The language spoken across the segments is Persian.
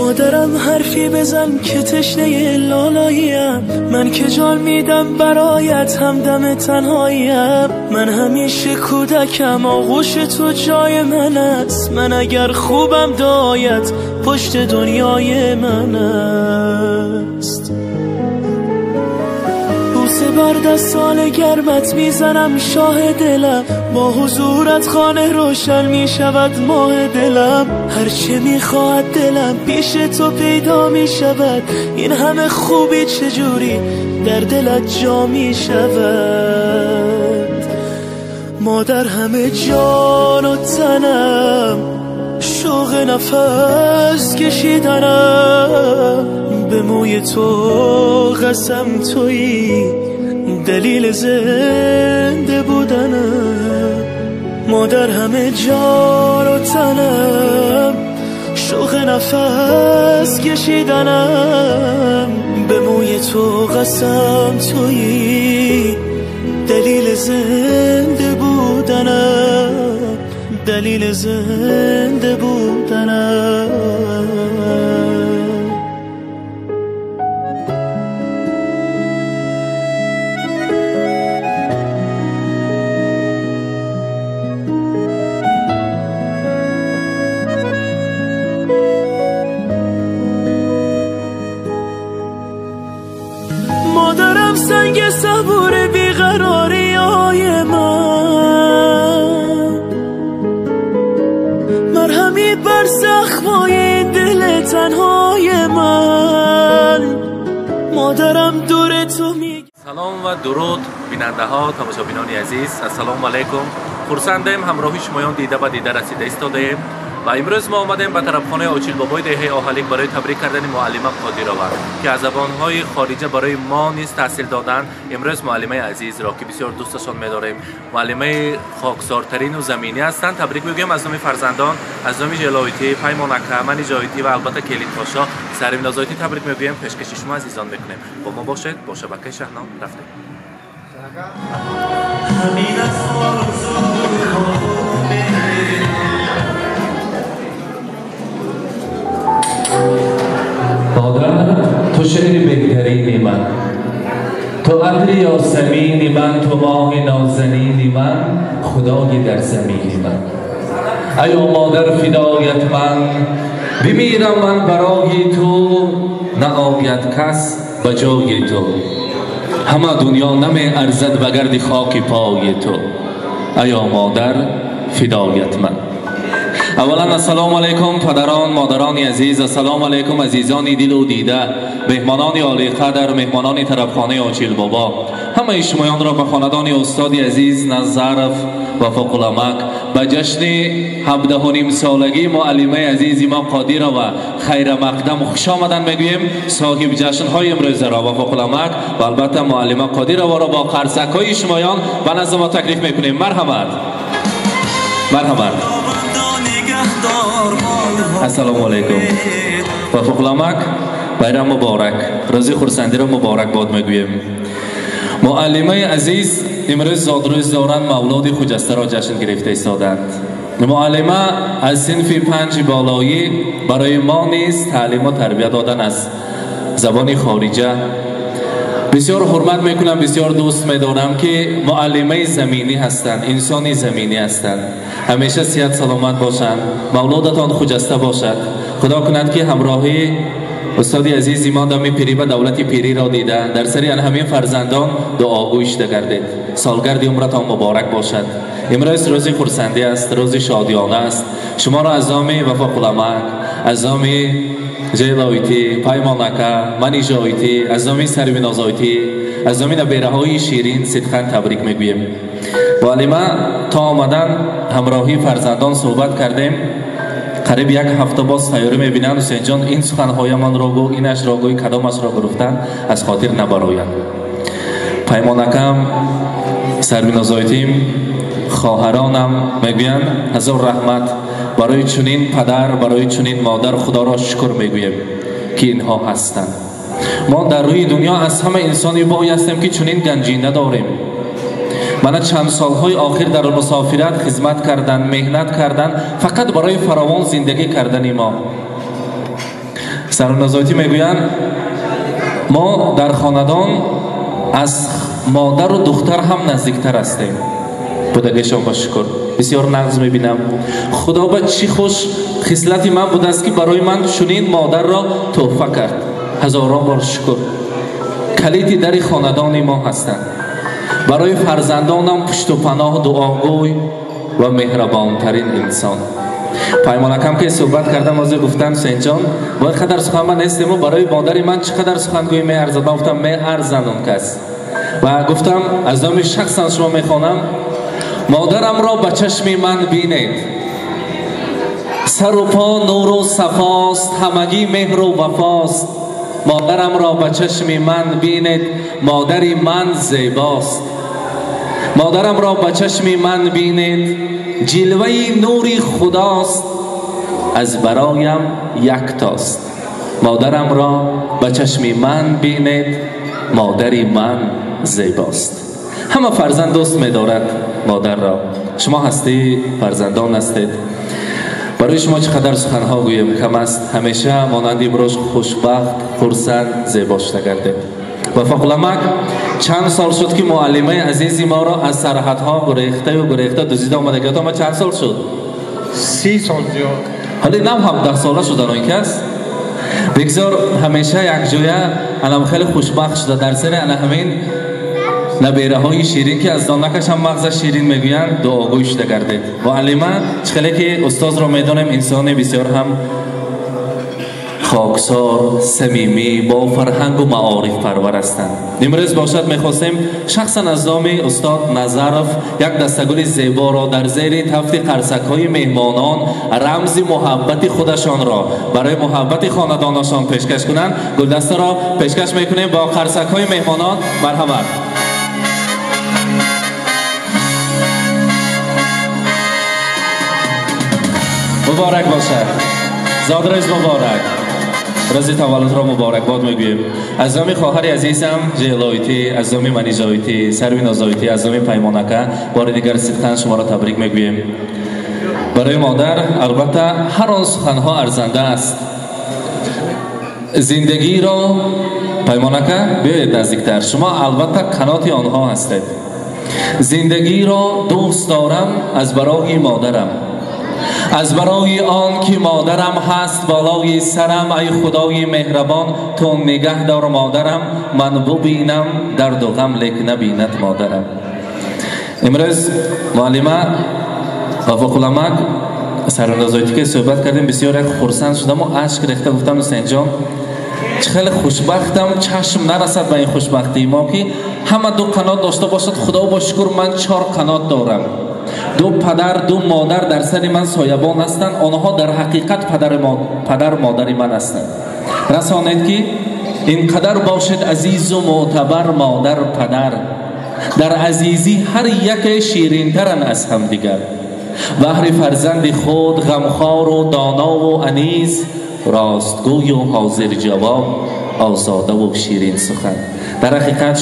مادرم حرفی بزن که تشنه لالاییم، من که جان میدم برایت همدم تنهاییم. من همیشه کودکم آغوش تو جای من است، من اگر خوبم دایت پشت دنیای من است. بوسه بر دستان گرمت میزنم شاه دلم، با حضورت خانه روشن میشود ماه دلم. هرچه میخواهد دلم پیش تو پیدا میشود، این همه خوبی چجوری در دلت جا میشود. مادر همه جان و تنم، شوق نفس کشیدنم، به موی تو قسم تویی دلیل زنده بودنم. مادر همه جان و تنم، شوق نفس کشیدنم، به موی تو قسم تویی دلیل زنده بودنم، دلیل زنده بودنم. مادرم سنگ صبور بیقراری های من، مرهمی بر زخمای دل تنهای من. مادرم دور تو می. سلام و درود بیننده ها، تماشابینان عزیز، السلام علیکم. خرسندیم همراهی شمایان دیده و دیده رسیده ایستادیم و امروز ما آمدیم به طرفخانه آچیل بابای دهه آهلیک برای تبریک کردن معلمه قادرآور که از زبانهای خارجه برای ما نیز تحصیل دادن. امروز معلمه عزیز را که بسیار دوستشان می‌داریم، معلمه خاکسارترین و زمینی هستند، تبریک میگویم از نام فرزندان، از نام جلایتی، پیمان اکا، من جایتی و البته کلید پاشا، سرین نزایتی تبریک میگویم. پیشکش شما عزیزان میکنیم، با ما باشید. با شبکه شهنام رفتیم. مادر تو شعر بهترینی من، تو ابر یاسمینی من، تو ماه نازنینی من، خدای در زمینی من. ایا مادر فدایت من، بمیرم من برای تو، نآید کس به جای تو. همه دنیا نمی ارزد به گرد خاک پای تو. ایا مادر فدایت من. اولا السلام علیکم پدران مادران عزیز، السلام علیکم عزیزان دل و دیده، مهمانان عالی قدر، مهمانان طرفخانه آچیل بابا، همه شمایان را به خاندان استاد عزیز نظرف و فوق‌العمق به جشن 17 سالگی معلمه عزیز ما قادر و خیر مقدم خوش آمدن میگوییم. صاحب جشن های امروز را و فوق‌العمق و البته معلمه قادر را با قرصک های شمایان به نزد ما تکلیف میکنیم. مرحمت مرحمت. السلام علیکم و فوق‌العمق bayram muborak, ro'zi xursandi را muborak bod میگوییم. معلمه عزیز امروز زادروز دارند، مولود خجسته را جشن گرفته ایستادند. معلمه از صنف 5 بالایی برای ما نیز تعلیم و تربیت دادن از زبان خارجه بسیار حرمت میکنم، بسیار دوست میدارم که معلمه زمینی هستند، انسانی زمینی هستند. همیشه صحت سلامت باشند، مولودتان خجسته باشد. خدا کند که همراهی استاد عزیز ایمان دمی پیری و دولت پیری را دیده در سری همین فرزندان دعاگوی شده گردید. سالگرد عمرتان مبارک باشد. امروز روز خرسندی است، روز شادیانه است. شما را از نام و فوق‌العمق، از نام جلایتی، پیمان اکا، منی جایتی، از نام سروین آزایتی، از نام نبیره‌های شیرین صدقاً تبریک میگویم. معلمه تا آمدن همراهی فرزندان صحبت کردیم. قریب 1 هفته باز تیاری میبینند حسین جان این سخنهایمان را گو، اینش را گوی، کدامش را گفتن از خاطر نبرایند. پیمان اکم، سروین آزایتیم، خواهرانم میگویند هزار رحمت برای چنین پدر، برای چنین مادر. خدا را شکر میگویم که اینها هستند. ما در روی دنیا از همه انسانی بایی هستیم که چنین گنجی نداریم. من چند سالهای آخر در مسافرت خدمت کردن، مهنت کردن، فقط برای فراوان زندگی کردن ما. سرنزایتی میگویند ما در خاندان از مادر و دختر هم نزدیکتر هستیم. بودگیشان با شکر بسیار نغز میبینم. خدا به چی خوش خصلتی من بوده است که برای من چنین مادر را تحفه کرد. هزاران بار شکر. کلید در خاندان ما هستند. برای فرزندانم پشت و پناه، دعاگوی و مهربانترین انسان. پیمانکم که صحبت کردم از گفتم حسین جان باید قدر سخن من نیستیم و برای مادر من چقدر سخنگوی می ارزد. گفتم می ارزنم کس و گفتم از نام شخصا شما میخوانم مادرم را به چشم من بینید، سر و پا نور و صفاست، همگی مهر و وفاست. مادرم را به چشم من بینید، مادری من زیباست. مادرم را به چشم من بینید، جلوه نوری خداست، از برایم یک تاست. مادرم را به چشم من بینید، مادری من زیباست. همه فرزند دوست می‌دارد مادر را. شما هستی، فرزندان هستید. برای شما چقدر سخنها گویم کم است. همیشه مانند امروز خوشبخت، خرسند، زیبا شده گردید. و فقلمک چند سال شد که معلمه عزیزی ما را از سرحدها گریخته دزدیده آمده گرفت. ما چند سال شد؟ 30 سال زیاد. حالی نم 17 ساله شدن این کس. بگذار همیشه یک جویه الان خیلی خوشبخت شده در سر همین نبیره های شیرین که از دانکش هم مغز شیرین میگویند دعاگوی شده گردید. معلمه چخیلی که استاد را میدانیم انسان بسیار هم خاکسار، صمیمی، با فرهنگ و معارف پرور هستند. امروز باشد میخواستیم شخصا از نام استاد نظرف یک دستگل زیبا را در زیر تفت قرصک های مهمانان رمز محبت خودشان را برای محبت خاندانشان پیشکش کنند. گلدسته را پیشکش میکنیم با قرصک های مهمانان. مرحبا. مبارک باشد. زادروز مبارک. روز تولد را مبارک باد میگویم. از نام خواهر عزیزم جلایتی، از نام منیجایتی، سروی نازایتی، از نام پیمانکه بار دیگر صدقاً شما را تبریک میگویم. برای مادر البته هر آن سخنها ارزنده است. زندگی را پیمانکه بیاید نزدیکتر. شما البته کنات آنها هستید. زندگی را دوست دارم از برای مادرم، از برای آن که مادرم هست بالای سرم. ای خدای مهربان تو نگه دار مادرم، من ببینم درد و غم لیک نبیند مادرم. امروز معلمه و فقلمک سراندازایتی که صحبت کردیم بسیار خرسند شدم و اشک ریخته. گفتم حسین جان خیلی خوشبختم، چشم نرسد به این خوشبختی ما که همه دو قنات داشته باشد. خدا با شکر من 4 قنات دارم. 2 پدر 2 مادر در سر من سایبان هستند. آنها در حقیقت پدر مادری من هستند. رسانید که اینقدر باشد عزیز و معتبر مادر پدر، در عزیزی هر یک شیرین ترن از هم دیگر. بهر فرزند خود غمخوار و دانا و انیز، راستگوی و حاضر جواب، آزاده و شیرین سخن. در حقیقت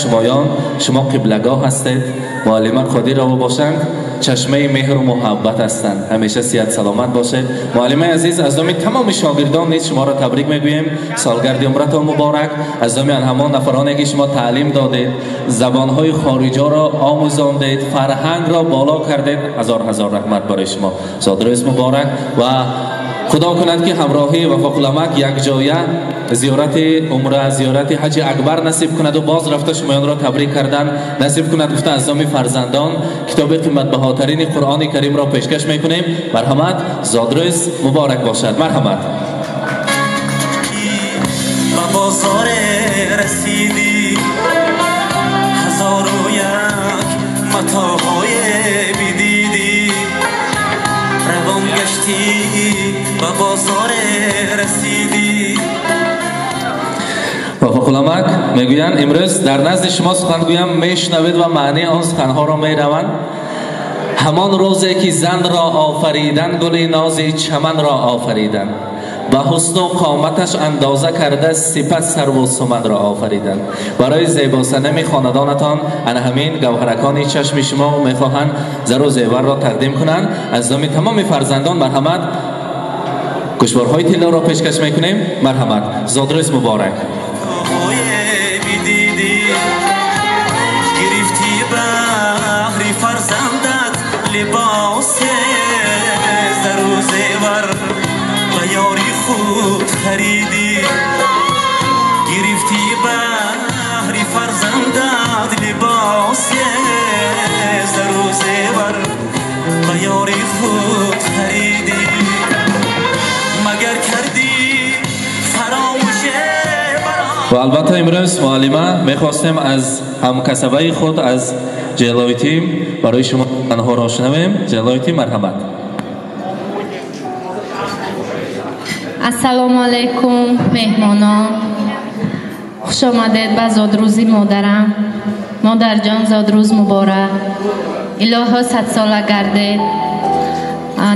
شما قبلگاه هستید. معلمان خودی را باشند چشمه مهر و محبت هستند. همیشه صحت سلامت باشید. معلمه عزیز از نام تمام شاگردان نیز شما را تبریک میگوییم. سالگرد عمرتان مبارک. از نام همان نفرانی که شما تعلیم دادید، زبانهای خارجی را آموزاندید، فرهنگ را بالا کردید، هزار رحمت برای شما. زادروز مبارک و خدا کند که همراهی و فقلمک یک جایه زیارت عمره، زیارت حج اکبر نصیب کند و باز رفته شمایان را تبریک کردن نصیب کند. گفته از نام فرزندان کتاب قیمت بهاترین قرآن کریم را پیشکش میکنیم. مرحمت. زادروز مبارک باشد. مرحمت. بازار رسیدی، هزار و یک متاهای بدیدی، روان گشتی و بازار رسیدی. و فقلمک میگویند امروز در نزد شما سخن گویم میشنوید و معنی آن سخنها را میروند. همان روزی که زن را آفریدن، گل نازی چمن را آفریدن، به حسن و قامتش اندازه کرده سپس سرو و سمن را آفریدن. برای زیبا صنم خاندانتان همین گوهرکان چشم شما میخواهند زر و زیور را تقدیم کنند. از نام تمام فرزندان مرحمت. گوشوارهای طلا را پیشکش میکنیم. مرحمت. زادروز مبارک. گرفتی بحری فرزندت لباس زر و زیور و یاری خود خریدی. گرفتی بحری فرزندت لباس زر و زیور و یاری خود خریدی. مگر کردی فراموشه و البته امروز معلمه میخواستیم از همکسبه خود از جلوی تیم برای شما تنها را شنویم. جلوی تیم مرحمت. السلام علیکم مهمانان، خوش آمدید به زادروزی مادرم. مادر جان زادروز مبارک. الهی 100 ساله گردید.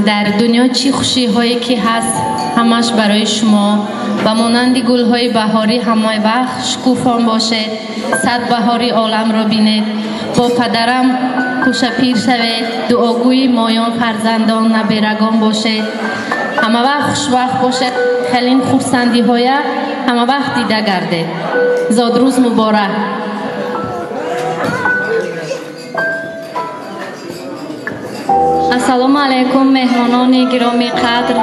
در دنیا چی خوشی هایی که هست همش برای شما و مانند گل های بهاری همه وقت شکوفان باشید. 100 بهاری عالم را بینید. با پدرم خوش پیر شوید. دعاگوی مایان فرزندان نبیرگان باشید. همه وقت خوشبخت باشید. خیلی خورسندی های همه وقت دیده گردید. زادروز مبارک. السلام علیکم مهمانان گرامی قدر،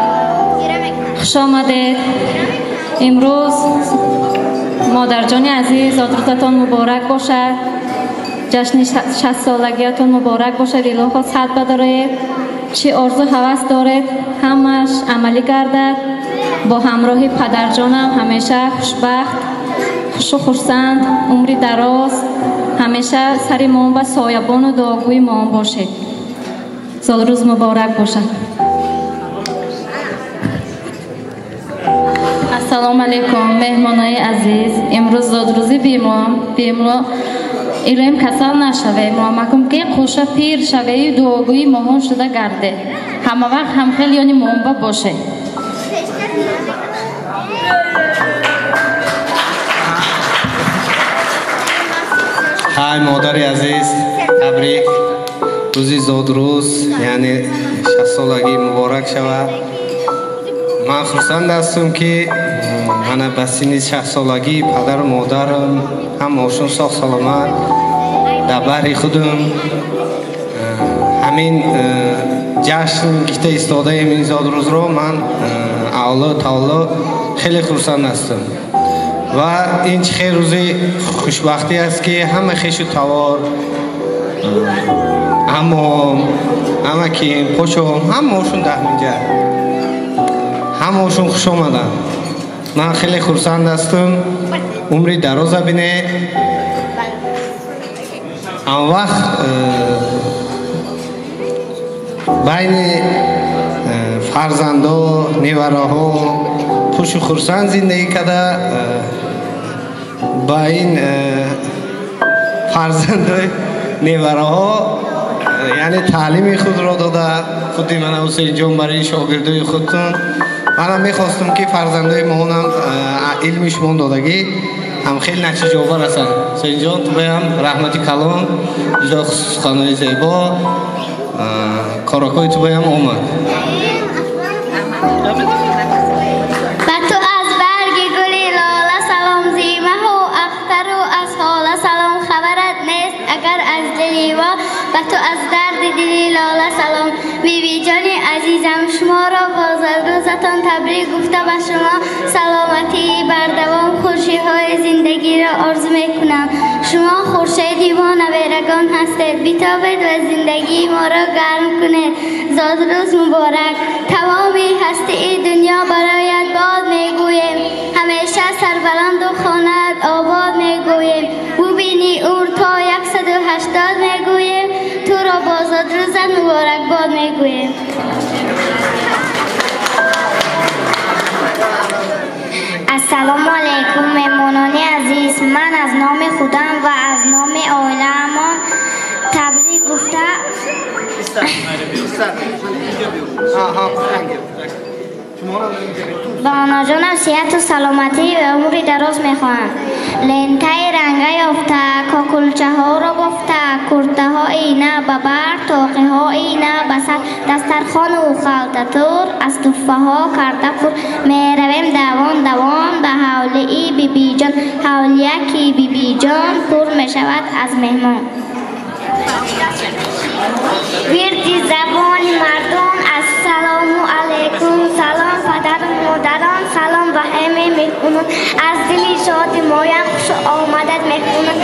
خوش آمدید. امروز مادر جان عزیز زادروزتان مبارک باشد. جشن 60 سالگیتان مبارک باشد. الهی 100 بدارید. چی آرزو هوس دارید همش عملی گردد. با همراهی پدر جانم همیشه خوشبخت، خوش و خرسند، عمری دراز، همیشه سر ما و سایبان و دعاگوی ما باشید. زادروز مبارک باشد. السلام علیکم مهمانای عزیز. امروز زادروزی بیمو ایریم کسل نشوه. مامکم که خوش پیر شوه دعاگوی ماهان شده گرده. همه وقت هم خیلی یعنی مهمبا باشه. های مادر عزیز، تبریک. روزی زادروز یعنی 60 سالگی مبارک شود. من خرسند هستم که من به سن 60 سالگی پدر و مادرم همه‌شون ساخت سلامت در بحر خودم همین جشن گیته ایستاده این زادروز رو من اولاد تعالی خیلی خرسند هستم و این خیلی روزی خوشبختی است که همه خیش و توار همه که پوچو همه‌شون ده اینجا همه‌شون خوش آمدن. من خیلی خرسند هستم. عمری دراز بینه. آن وقت بین فرزندا نیوراها خوش و خرسند زندگی کرده. با این فرزندای نیوراها یعنی تعلیم خود را داده. خودی من حسین جان برای شاگردای خودتون من میخواستم که فرزندای ما هم علمشون دادگی هم خیلی نتیجه آور هستند. حسین جان تو هم رحمتی کلام جدا خانه زیبا کاراکای تو هم اومد. تو از برگ گلی لاله سلام زیمه و اختر و از حاله سلام خبرت نیست اگر از دلی و تو از درد دلی لاله سلام. بیبی جان عزیزم شما را با زادروزتان تبریک گفته به شما سلامتی بر دوام خوشی های زندگی را آرزو میکنم. شما خورشیدی ما نبیرگان هستید. بیتابید و زندگی ما را گرم کنید. زادروز مبارک. تمامی هستی دنیا برایت باد میگویم. همیشه سربلند و خانت آباد میگویم. ببینی اور تا 180 میگویم. تو را با زادروزت مبارک باد میگویم. السلام علیکم مهمانان عزیز. من از نام خودم و از نام عائله‌مان تبریک گفته با آنا جانم صحت و سلامتی و عمری دراز میخواهم. لنته رنگه یافته، کاکلچه ها را بافته، کرته ها اینه ببر، تاقه ها اینه بسر، دسترخوان و خلطتور از توفه ها کرده پر. میرویم دوان به حوله بی بی جان، حولیکی بی بی جان پر میشود از مهمان. ویردی زبان مردم السلام علیکم، سلام پدر و مادران، سلام به همه مهمونان، از دلی شاد مایم خوش آمدید مهمونان.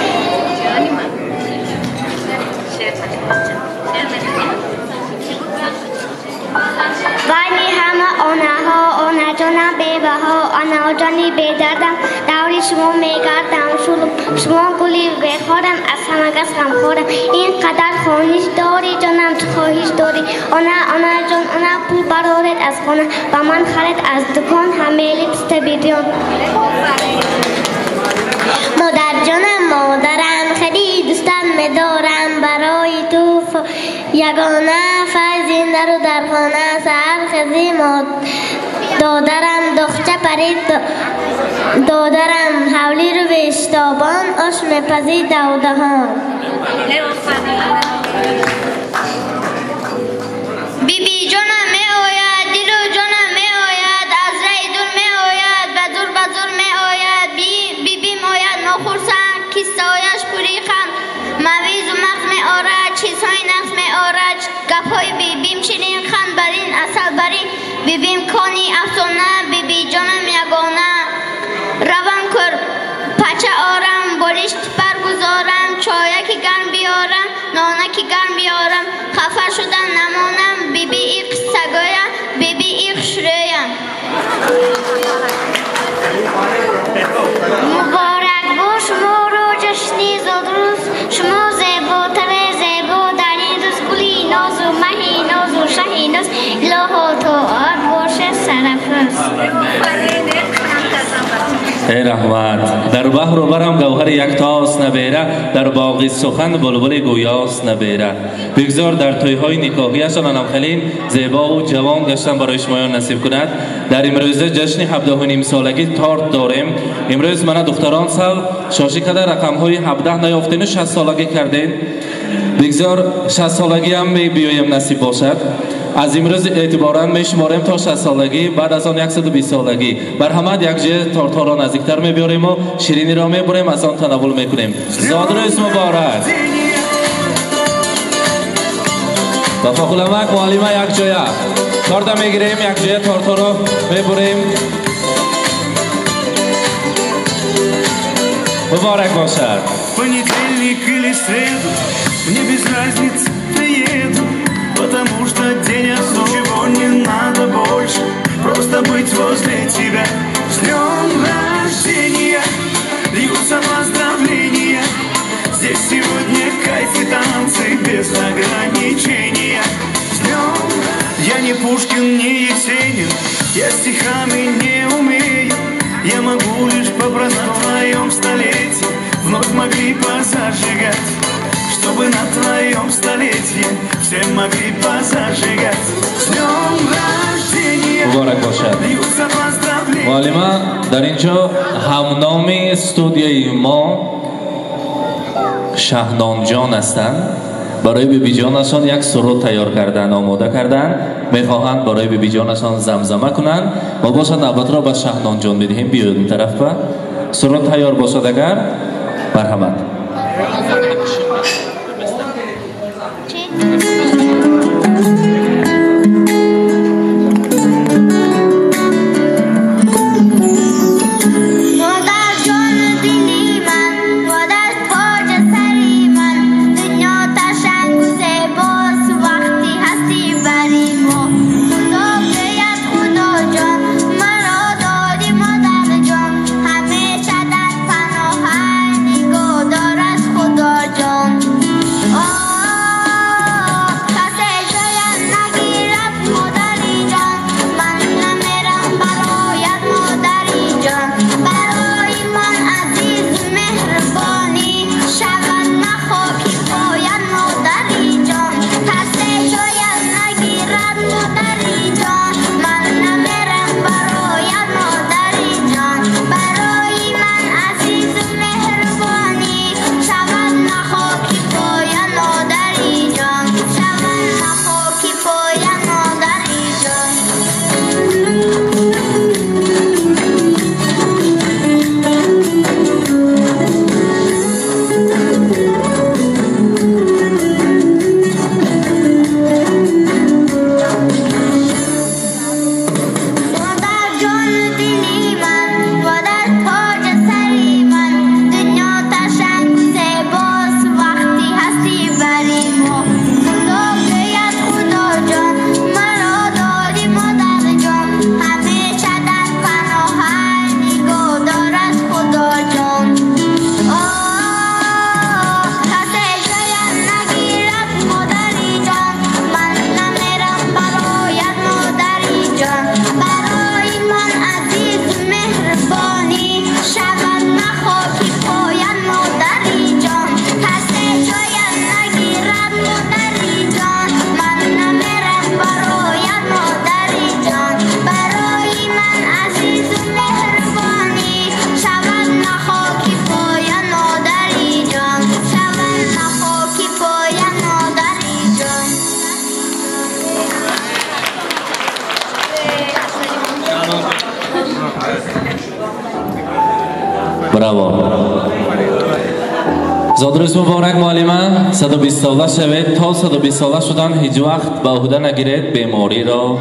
ولی همه آنها جانم بی‌بها، آنها جانی بی‌دردم، دوری شما میگردم شما گلی بخورم، از همه کس غمخورم. اینقدر خواهش داری جانم تو خواهش داری، آنا جان آنا پول برارد از خانه و من خرید از دکان همه لیپست بیدیان. مادر جانم مادرم خیلی دوستم می‌دارم، برای تو یگانه فرزند رو در خانه سر خزی دادرم دختر پرید دادرم حولی رو به اشتابان آش میپزید دودهان. بی بی جانم می آید، دیلو جانم می آید، از رای دور می آید، به زور می آید. بی بی آید نخورسن کیسته هایش پوری خم، مویز و مغز می آرد، چیزهای نقص می آرد. گپهای بی بیم چنین خند برین اصل برین، بی بیم کانی افسانه، بی بی جانم یگانه. روان کر پچه آرم، بالشت برگزارم، چایکی گرم بیارم، نانکی گرم بیارم. خفه شدن نمانم، بی بی ای قصه گویم، بی بی ای خشرویم. مبارک باش شما رو جشنی زادروز، شما زیباتر زیبا در این روز، گلی ناز و مهی ناز و شهی ناز، الها تو آر باشه سرفراز. ای رحمت، در بحر و برم گوهر یک تاس نبیره، در باغ سخن بلبل گویاس نبیره. بگذار در تویهای نکاحیشان انمخلین زیبا و جوان گشتن برای شمایان نصیب کند. در امروز جشن 17 سالگی تارت داریم. امروز من دختران سال شاشی کده رقم‌های 17 نیافتین 60 سالگی کردین. بگذار 60 سالگی هم بیایم نصیب باشد. از امروز اعتباراً میشماریم تا 60 سالگی، بعد از آن 120 سالگی. بر همه یک جای تارتا را نزدیکتر میبریم و شیرینی را میبریم، از آن تناول میکنیم. زادروز مبارک. و فخلمک معلمه یک جای تارتا میگیریم، یک جای تارتا را میبریم. مبارک باشد. Понедельник или среду, мне без разницы, приеду, потому что день особый, ничего не надо больше, просто быть возле тебя. С днем рождения льются поздравления, здесь сегодня кайф и танцы без ограничения. С днем я не Пушкин, не Есенин, я стихами не умею, я могу лишь попросить в твоем столетии вновь могли позажигать, чтобы на твоем столетии все могли позажигать. С днем рождения льются поздравления. معلمه در اینجا همنامی استودیوی ما شهنان جان هستند. برای بیبی جانشان یک سرود تیار کردن، آماده کردن، میخواهند برای بیبی جانشان زمزمه کنند و باشد نوبت را به شهنان جان بدهیم. بیاید این طرف به سرود تیار باشد اگر مرحمت. براو. زادروز مبارک معلم 120 ساله شوید. تا 120 ساله شدن هیچ وقت به عهده نگیرید بیماری را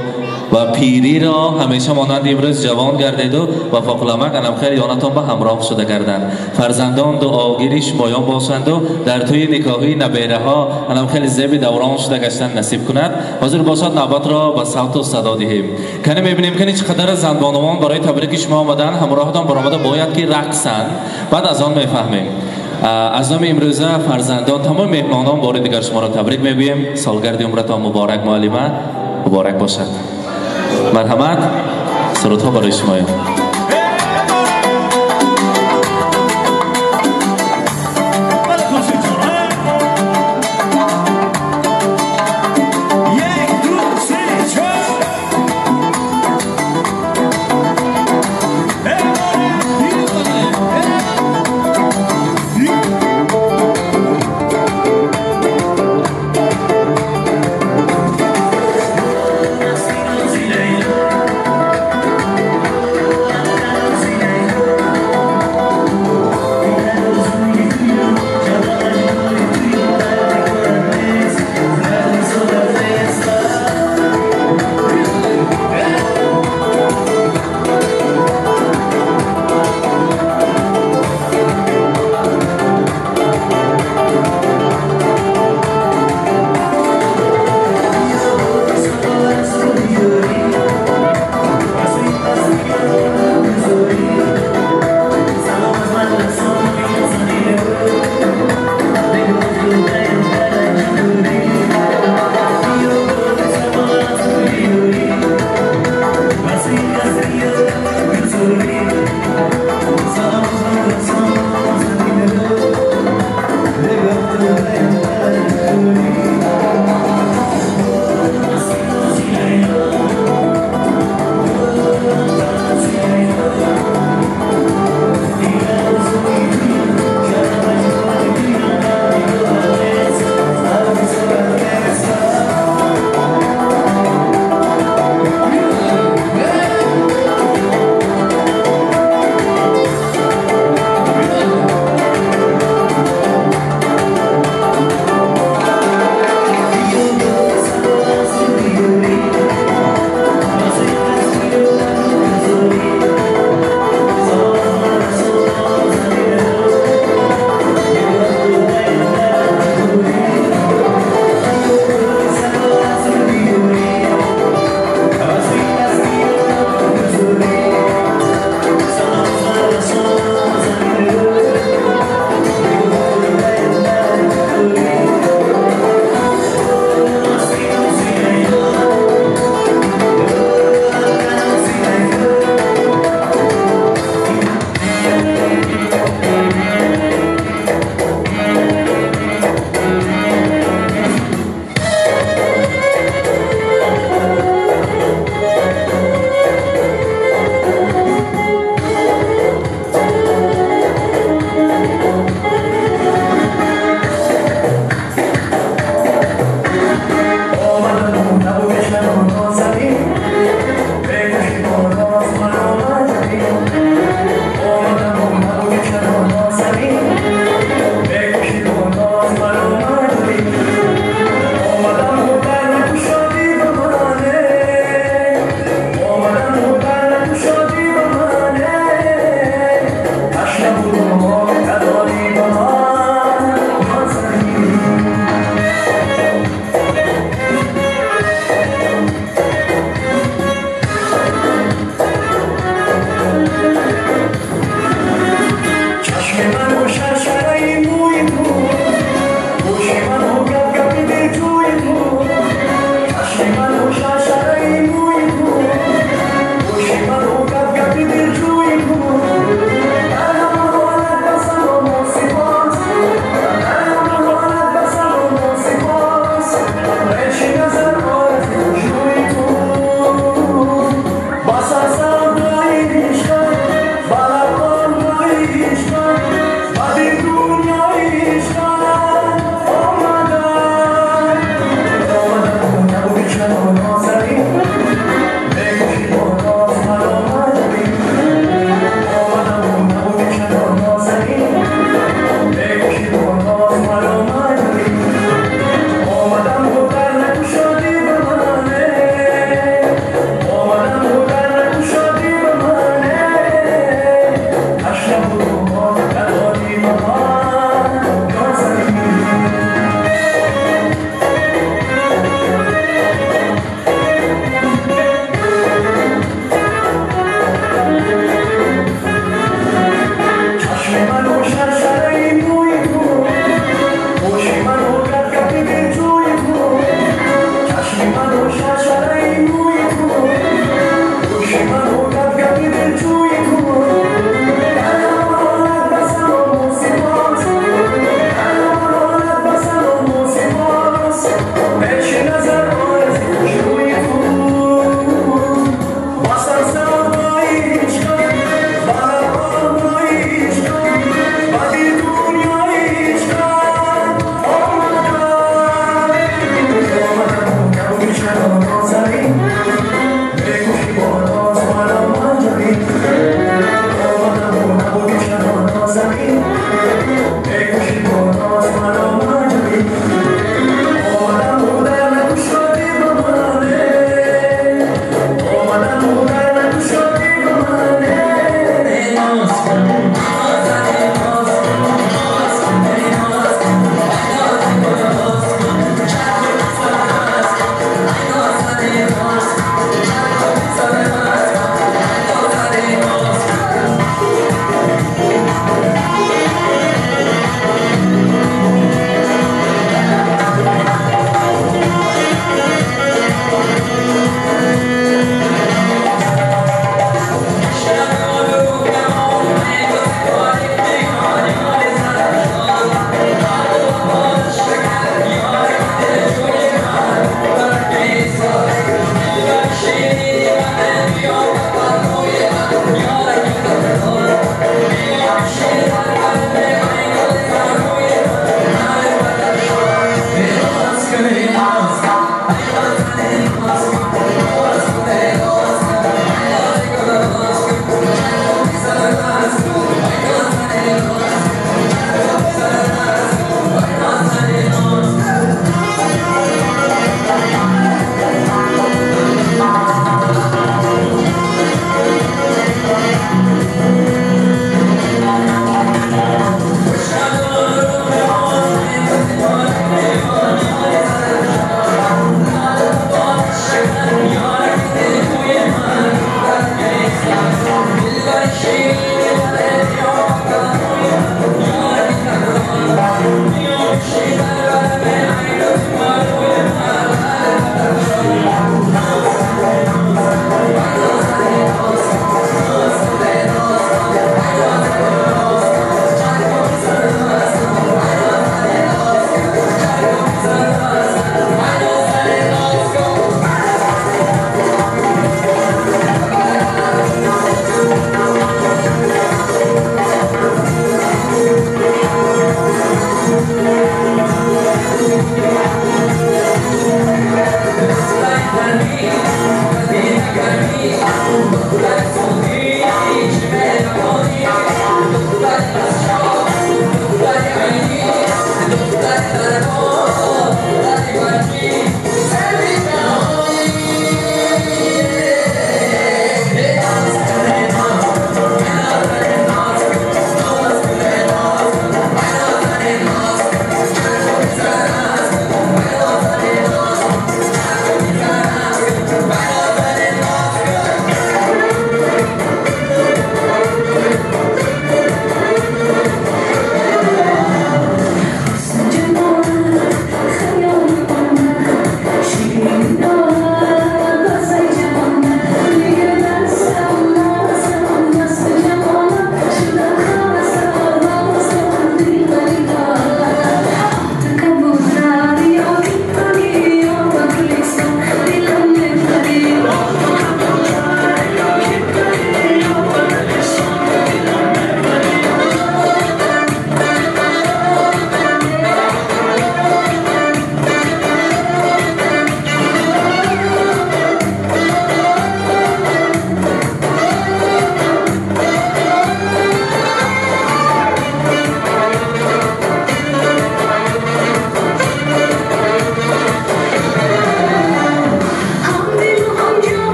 و پیری را همیشه مانند امروز جوان گردید و فاقلمک انم خیر یانتان به همراه شده گردند. فرزندان دعاگیری شمایان باشند و در توی نکاحی نبیره ها انم خیلی زیبی دوران شده گشتن نصیب کند. حاضر باشد نوبت را به صوت و صدا دهیم. کنی میبینیم که چقدر زنبانوان برای تبریک شما آمدن. همراهتان برآمده باید که رقصند. بعد از آن میفهمیم. از نام امروزه فرزندان تمام مهمانان بار دیگر شما را تبریک میگوییم. سالگرد عمرتان مبارک معلمه، مبارک باشد. مرحمت، سرودها برای شما.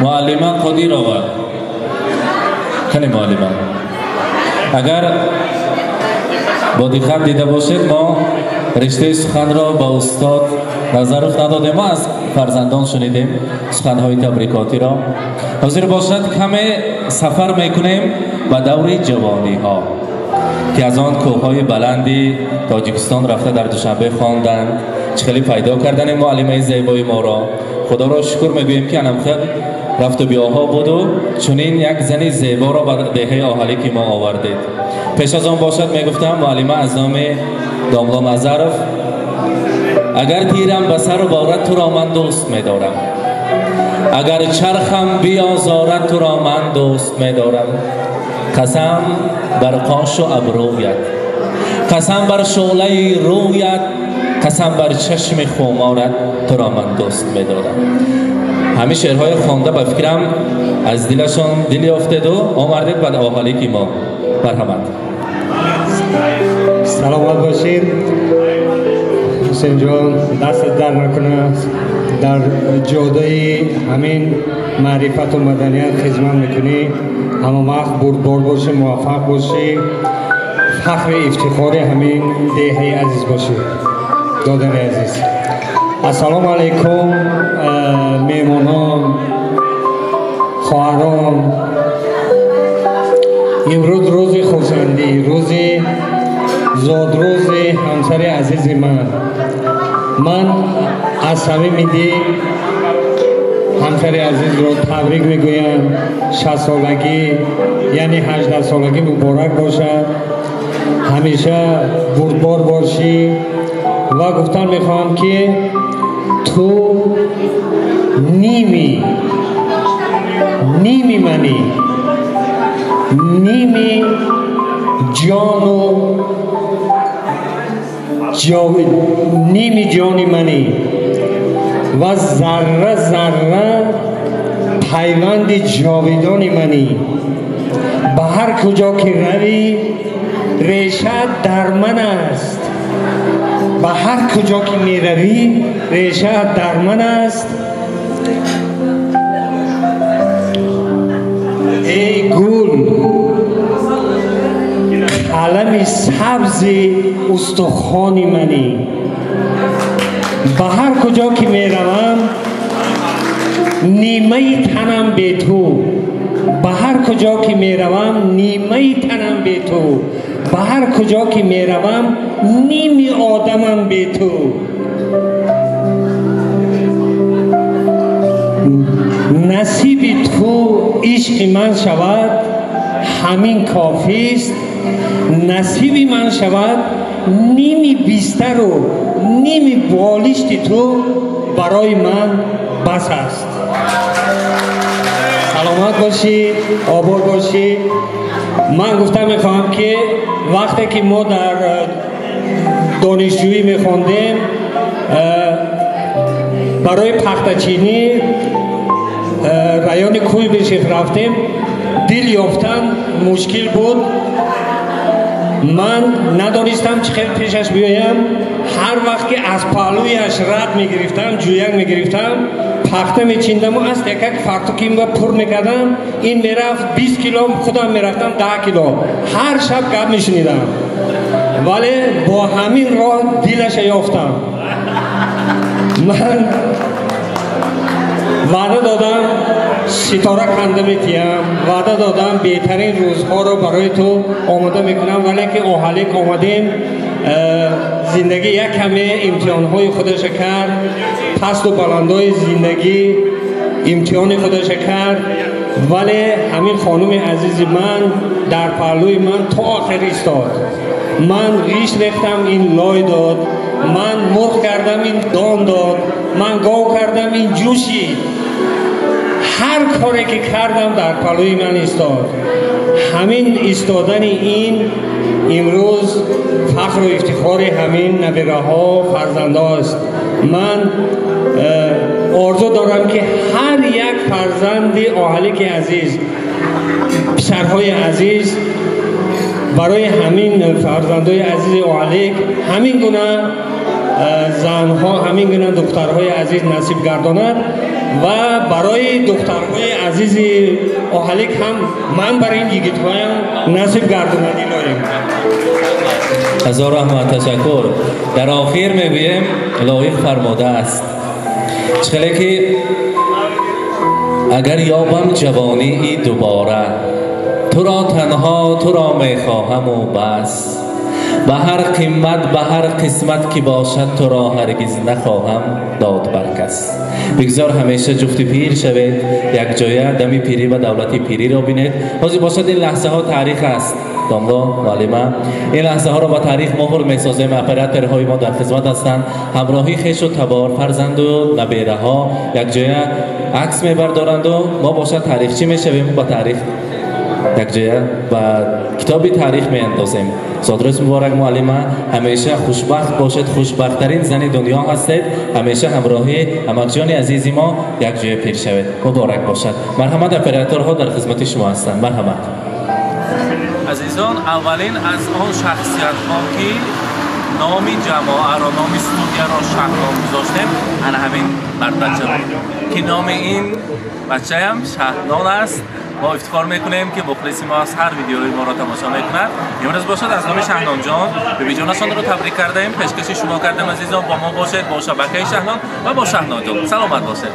معلمان قدیر آورد. کنی معلمان اگر با دقت دیده باشید ما رشته سخن را با استاد نظر ندادیم. ما از فرزندان شنیدیم سخنهای تبریکاتی را. حاضر باشد کمی سفر میکنیم به دور جوانی ها که از آن کوههای بلندی تاجیکستان رفته در دوشنبه خواندند. چخیلی پیدا کردن معلمه زیبای ما را خدا را شکر میگوییم که انمخد رفت و بیاها بود و چنین یک زنی زیبا را به دهه آهلی که ما آوردید. پیش از آن باشد میگفتم معلمه از نام داملا مظرف اگر تیرم به سر و بارد تو را من دوست می‌دارم، اگر چرخم بیازارد تو را من دوست می‌دارم، قسم بر قاش و ابرویت، قسم بر شعله رویت، قسم بر چشم خمارت تو را من دوست می‌دارم. همین شعرهای خوانده به فکرم از دلشان دلی افتاد و آوردید به آهالی که ما. مرحمت. سلامت باشید. حسین جان دست در نکنه، در جاده همین معرفت و مدنیت خدمت میکنی. همه وقت بردبار باشی، موفق باشی، فخر افتخار همین دهه عزیز باشی. دادر عزیز السلام علیکم میمونان، خواهران. امروز روز خورسندی، روز زادروز همسر عزیز من از صمیم دل همسر عزیز رو تبریک میگویم. 60 سالگی یعنی 18 سالگی مبارک باشد، همیشه بردبار باشی و گفتن میخوام که تو نیمی منی، نیمی جان و نیمی جانی منی و ذره ذره پیوند جاویدانی منی. به هر کجا که روی ریشه در من است، به هر کجا که می روی ریشه در من است. ای گل علم سبز استخوانی منی. به هر کجا که می روم نیمه تنم به تو، به هر کجا که می روم نیمه تنم به تو، به هر کجا که می روم نیمی آدمم به تو. نصیب تو عشق من شود همین کافی است. نصیب من شود نیمی بیستر و نیمی بالشت تو برای من بس است. سلامت باشی، آباد باشی. من گفتم میخواهم که وقتی که ما در دانشجویی میخوندیم برای پختچینی رایان کوی بشیخ رفتیم، دل یافتن مشکل بود. من ندانستم چه خیلی پیشش بیایم. هر وقت که از پهلویش رد میگرفتم، جوینگ میگرفتم، پخته میچیندم و از یک فرتوکیم و پر میکردم. این میرفت 20 کیلو، خودم میرفتم 10 کیلو. هر شب گپ میشنیدم، ولی با همین راه دلش یافتم. من وعده دادم ستاره کنده میتیم، وعده دادم بهترین روزها رو برای تو آماده میکنم. ولی که آهلیک آمدیم، زندگی یک کمی امتحانهای خودش کرد، پست و بلندهای زندگی امتحان خودش کرد. ولی همین خانم عزیز من در پهلوی من تا آخر ایستاد. من ریش ریختم، این لای داد. من مرغ کردم، این دان داد. من گاو کردم، این جوشید. هر کاری که کردم در پهلوی من ایستاد. همین ایستادن این امروز فخر و افتخار همین نبیره ها، فرزنده است. من آرزو دارم که هر یک فرزند آهلیک عزیز، پسرهای عزیز، برای همین فرزندهای عزیز آهلیک همین گونه زنها، همین گونه دخترهای عزیز نصیب گرداند. و برای دخترهای عزیز آهالیک هم من برای این یگیت‌هایم نصیب گردوندی داریم. هزار رحمت تشکر. در آخر میگویم لایق فرموده است چخلی که اگر یابم جوانی ای دوباره تو را تنها تو را میخواهم و بس به هر قیمت به هر قسمت که باشد تو را هرگز نخواهم داد بر کس. بگذار همیشه جفت پیر شوید یک جایه دمی پیری و دولتی پیری را بینید. حاضر باشد این لحظه ها تاریخ است. داملا معلمه این لحظه ها را با تاریخ مهر میسازیم. اپراتورهای ما در خدمت هستند. همراهی خویش و تبار فرزند و نبیره ها یک جایه عکس میبردارند و ما باشد تاریخچی میشویم با تاریخ یک جایه و کتابی تاریخ میاندازیم. زادروز مبارک معلمه. همیشه خوشبخت باشد. خوشبختترین زن دنیا هستید. همیشه همراهی امکجان عزیز ما یک جای پیر شوید. مبارک باشد. مرحمت اپراتورها در خدمت شما هستند. مرحمت. عزیزان اولین از آن شخصیت ها که نامی جماعه را نامی استودیو را شهرنام گذاشتیم انا همین مرد بچه که نام این بچه هم شهرنام است. ما افتخار میکنیم که مخلصی ما از هر ویدیوی ما را تماشا میکند. امروز باشد از نام شهنام جان به ویژانشان رو تبریک کردیم. پیشکشی شما کردیم عزیزان با ما باشد با شبکه شهنام و با شهنام جان. سلامت باشد.